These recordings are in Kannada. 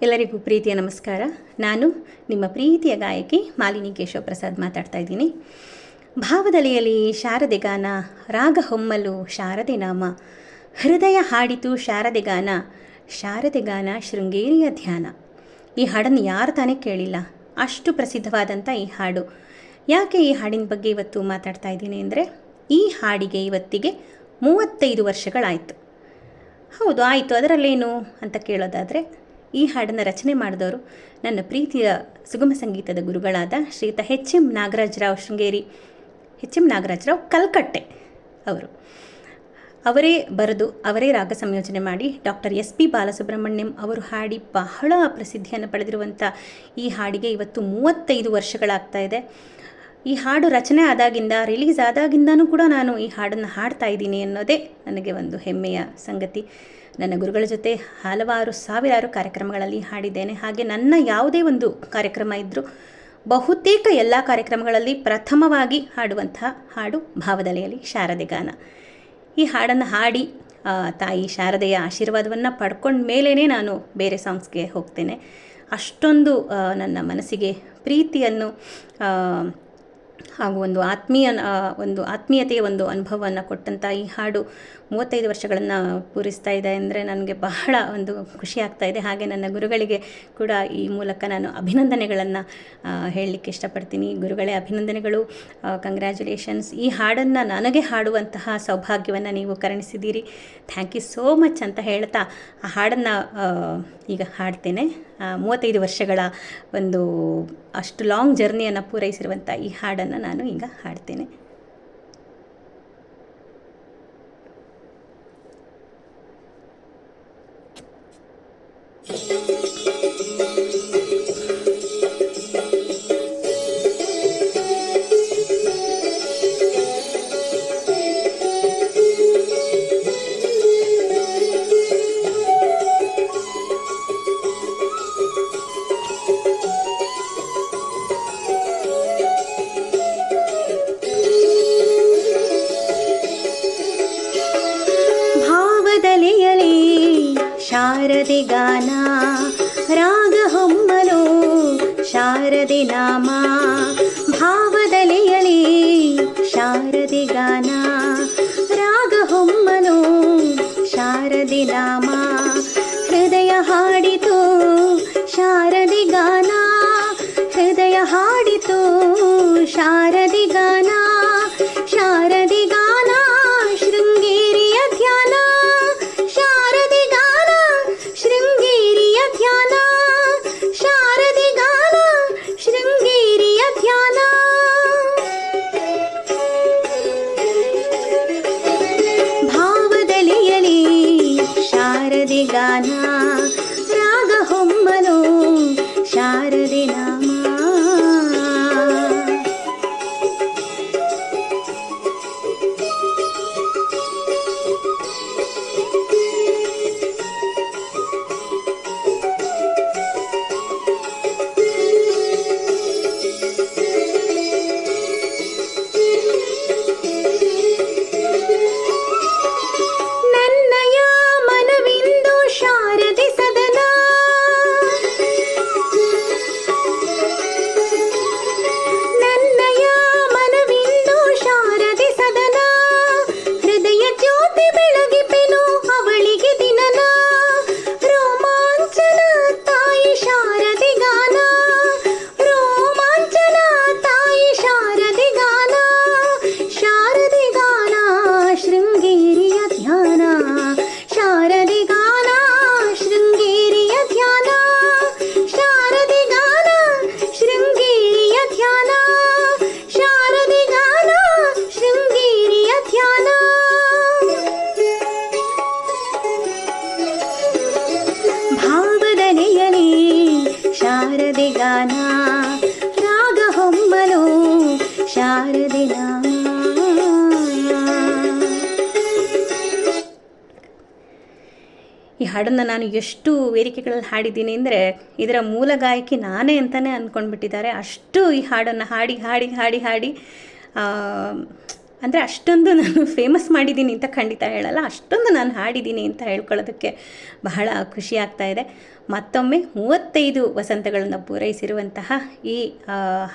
ಎಲ್ಲರಿಗೂ ಪ್ರೀತಿಯ ನಮಸ್ಕಾರ. ನಾನು ನಿಮ್ಮ ಪ್ರೀತಿಯ ಗಾಯಕಿ ಮಾಲಿನಿ ಕೇಶವ ಪ್ರಸಾದ್ ಮಾತಾಡ್ತಾ ಇದ್ದೀನಿ. ಭಾವದಲೆಯಲ್ಲಿ ಶಾರದೆ ಗಾನ, ರಾಗ ಹೊಮ್ಮಲು ಶಾರದೆ ನಾಮ, ಹೃದಯ ಹಾಡಿತು ಶಾರದೆ ಗಾನ, ಶಾರದೆ ಗಾನ ಶೃಂಗೇರಿಯ ಧ್ಯಾನ. ಈ ಹಾಡನ್ನು ಯಾರು ತಾನೇ ಕೇಳಿಲ್ಲ, ಅಷ್ಟು ಪ್ರಸಿದ್ಧವಾದಂಥ ಈ ಹಾಡು. ಯಾಕೆ ಈ ಹಾಡಿನ ಬಗ್ಗೆ ಇವತ್ತು ಮಾತಾಡ್ತಾ ಇದ್ದೀನಿ ಅಂದರೆ, ಈ ಹಾಡಿಗೆ ಇವತ್ತಿಗೆ 35 ವರ್ಷಗಳಾಯಿತು. ಹೌದು, ಆಯಿತು, ಅದರಲ್ಲೇನು ಅಂತ ಕೇಳೋದಾದರೆ, ಈ ಹಾಡನ್ನು ರಚನೆ ಮಾಡಿದವರು ನನ್ನ ಪ್ರೀತಿಯ ಸುಗಮ ಸಂಗೀತದ ಗುರುಗಳಾದ ಶ್ರೀಯುತ ಎಚ್.ಎಂ. ನಾಗರಾಜರಾವ್ ಶೃಂಗೇರಿ, ಎಚ್.ಎಂ. ನಾಗರಾಜರಾವ್ ಕಲ್ಕಟ್ಟೆ ಅವರು. ಅವರೇ ಬರೆದು ಅವರೇ ರಾಗ ಸಂಯೋಜನೆ ಮಾಡಿ ಡಾಕ್ಟರ್ ಎಸ್.ಪಿ. ಬಾಲಸುಬ್ರಹ್ಮಣ್ಯಂ ಅವರು ಹಾಡಿ ಬಹಳ ಪ್ರಸಿದ್ಧಿಯನ್ನು ಪಡೆದಿರುವಂಥ ಈ ಹಾಡಿಗೆ ಇವತ್ತು 35 ವರ್ಷಗಳಾಗ್ತಾ ಇದೆ. ಈ ಹಾಡು ರಚನೆ ಆದಾಗಿಂದ, ರಿಲೀಸ್ ಆದಾಗಿಂದನೂ ಕೂಡ ನಾನು ಈ ಹಾಡನ್ನು ಹಾಡ್ತಾ ಇದ್ದೀನಿ ಅನ್ನೋದೇ ನನಗೆ ಒಂದು ಹೆಮ್ಮೆಯ ಸಂಗತಿ. ನನ್ನ ಗುರುಗಳ ಜೊತೆ ಹಲವಾರು ಸಾವಿರಾರು ಕಾರ್ಯಕ್ರಮಗಳಲ್ಲಿ ಹಾಡಿದ್ದೇನೆ. ಹಾಗೆ ನನ್ನ ಯಾವುದೇ ಒಂದು ಕಾರ್ಯಕ್ರಮ ಇದ್ದರೂ ಬಹುತೇಕ ಎಲ್ಲ ಕಾರ್ಯಕ್ರಮಗಳಲ್ಲಿ ಪ್ರಥಮವಾಗಿ ಹಾಡುವಂತಹ ಹಾಡು ಭಾವದಲೆಯಲ್ಲಿ ಶಾರದೆ ಗಾನ. ಈ ಹಾಡನ್ನು ಹಾಡಿ ತಾಯಿ ಶಾರದೆಯ ಆಶೀರ್ವಾದವನ್ನು ಪಡ್ಕೊಂಡ ಮೇಲೇ ನಾನು ಬೇರೆ ಸಾಂಗ್ಸ್ಗೆ ಹೋಗ್ತೇನೆ. ಅಷ್ಟೊಂದು ನನ್ನ ಮನಸ್ಸಿಗೆ ಪ್ರೀತಿಯನ್ನು ಹಾಗೂ ಒಂದು ಆತ್ಮೀಯತೆಯ ಒಂದು ಅನುಭವವನ್ನು ಕೊಟ್ಟಂಥ ಈ ಹಾಡು 35 ವರ್ಷಗಳನ್ನು ಪೂರೈಸ್ತಾ ಇದೆ ಅಂದರೆ ನನಗೆ ಬಹಳ ಒಂದು ಖುಷಿ ಆಗ್ತಾ ಇದೆ. ಹಾಗೆ ನನ್ನ ಗುರುಗಳಿಗೆ ಕೂಡ ಈ ಮೂಲಕ ನಾನು ಅಭಿನಂದನೆಗಳನ್ನು ಹೇಳಲಿಕ್ಕೆ ಇಷ್ಟಪಡ್ತೀನಿ. ಗುರುಗಳೇ, ಅಭಿನಂದನೆಗಳು, ಕಂಗ್ರ್ಯಾಚುಲೇಷನ್ಸ್. ಈ ಹಾಡನ್ನು ನನಗೆ ಹಾಡುವಂತಹ ಸೌಭಾಗ್ಯವನ್ನು ನೀವು ಕರುಣಿಸಿದ್ದೀರಿ. ಥ್ಯಾಂಕ್ ಯು ಸೋ ಮಚ್ ಅಂತ ಹೇಳ್ತಾ ಆ ಹಾಡನ್ನು ಈಗ ಹಾಡ್ತೇನೆ. 35 ವರ್ಷಗಳ ಒಂದು ಅಷ್ಟು ಲಾಂಗ್ ಜರ್ನಿಯನ್ನು ಪೂರೈಸಿರುವಂಥ ಈ ಹಾಡನ್ನು ನಾನು ಈಗ ಹಾಡ್ತೇನೆ. ಭಾವದಲೆಯಲಿ ಶಾರದೆ ಗಾನ, ರಾಗ ಹೊಮ್ಮಲು ಶಾರದೆ ನಾಮ. ಭಾವದಲೆಯಲಿ ಶಾರದೆ ಗಾನ, ರಾಗ ಹೊಮ್ಮಲು ಶಾರದೆ ನಾಮ. ಹೃದಯ ಹಾಡಿತು ಶಾರದೆ ಗಾನ, ಹೃದಯ ಹಾಡಿತು ಶಾರದೆ ಗಾನ, ಶಾರದೆ ಗಾನ ಶೃಂಗೇರಿಯ ಧ್ಯಾನ, ಶಾರದೆ ಗಾನ ಶೃಂಗೇರಿಯ ಧ್ಯಾನ, ಶಾರದೆ ಗಾನ ಶೃಂಗೇರಿಯ ಧ್ಯಾನ. ಭಾವದಲೆಯಲಿ ಶಾರದೆ ಗಾನ, ರಾಗ ಹೊಮ್ಮಲು ಶಾರದೆ ನಾಮ. ನನ್ನಯ ಮನವಿಂದು ಶಾರದೆ ಸದನ, ನನ್ನಯ ಮನವಿಂದು ಶಾರದೆ ಸದನ. ಹೃದಯ ಜ್ಯೋತಿ ಬೆಳಗಿಪೆನು ಅವಳಿಗೆ ದಿನನ, ರೋಮಾಂಚನ ತಾಯಿ ಶಾರದೆ ಗಾನ, ರೋಮಾಂಚನ ತಾಯಿ ಶಾರದೆ ಗಾನ, ಶಾರದೆ ಗಾನ ಶೃಂಗೇರಿಯ ಧ್ಯಾನ, ಶಾರದೆ ಗಾನ ಶೃಂಗೇರಿಯ ಧ್ಯಾನ, ಶಾರದೆ ಗಾನ ಶೃಂಗೇರಿಯ ಧ್ಯಾನ, ಶಾರದೆ ಗಾನ ಶೃಂಗೇರಿಯ ಧ್ಯಾನ. ಭಾವದಲೆಯಲಿ ಶಾರದೆ ಗಾನ, ರಾಗ ಹೊಮ್ಮಲು ಶಾರದೆ ನಾಮ. ಈ ಹಾಡನ್ನು ನಾನು ಎಷ್ಟು ವೇದಿಕೆಗಳಲ್ಲಿ ಹಾಡಿದ್ದೀನಿ ಅಂದರೆ, ಇದರ ಮೂಲ ಗಾಯಕಿ ನಾನೇ ಅಂತಲೇ ಅಂದ್ಕೊಂಡ್ಬಿಟ್ಟಿದ್ದಾರೆ. ಅಷ್ಟು ಈ ಹಾಡನ್ನು ಹಾಡಿ ಹಾಡಿ ಹಾಡಿ ಹಾಡಿ ಅಂದರೆ ಅಷ್ಟೊಂದು ನಾನು ಫೇಮಸ್ ಮಾಡಿದ್ದೀನಿ ಅಂತ ಖಂಡಿತ ಹೇಳಲ್ಲ, ಅಷ್ಟೊಂದು ನಾನು ಹಾಡಿದ್ದೀನಿ ಅಂತ ಹೇಳ್ಕೊಳ್ಳೋದಕ್ಕೆ ಬಹಳ ಖುಷಿ ಆಗ್ತಾ ಇದೆ. ಮತ್ತೊಮ್ಮೆ 35 ವಸಂತಗಳನ್ನು ಪೂರೈಸಿರುವಂತಹ ಈ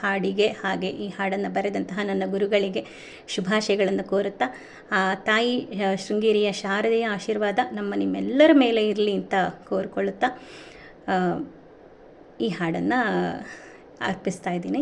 ಹಾಡಿಗೆ, ಹಾಗೆ ಈ ಹಾಡನ್ನು ಬರೆದಂತಹ ನನ್ನ ಗುರುಗಳಿಗೆ ಶುಭಾಶಯಗಳನ್ನು ಕೋರುತ್ತಾ, ಆ ತಾಯಿ ಶೃಂಗೇರಿಯ ಶಾರದೆಯ ಆಶೀರ್ವಾದ ನಿಮ್ಮೆಲ್ಲರ ಮೇಲೆ ಇರಲಿ ಅಂತ ಕೋರಿಕೊಳ್ಳುತ್ತಾ ಈ ಹಾಡನ್ನು ಅರ್ಪಿಸ್ತಾ ಇದ್ದೀನಿ.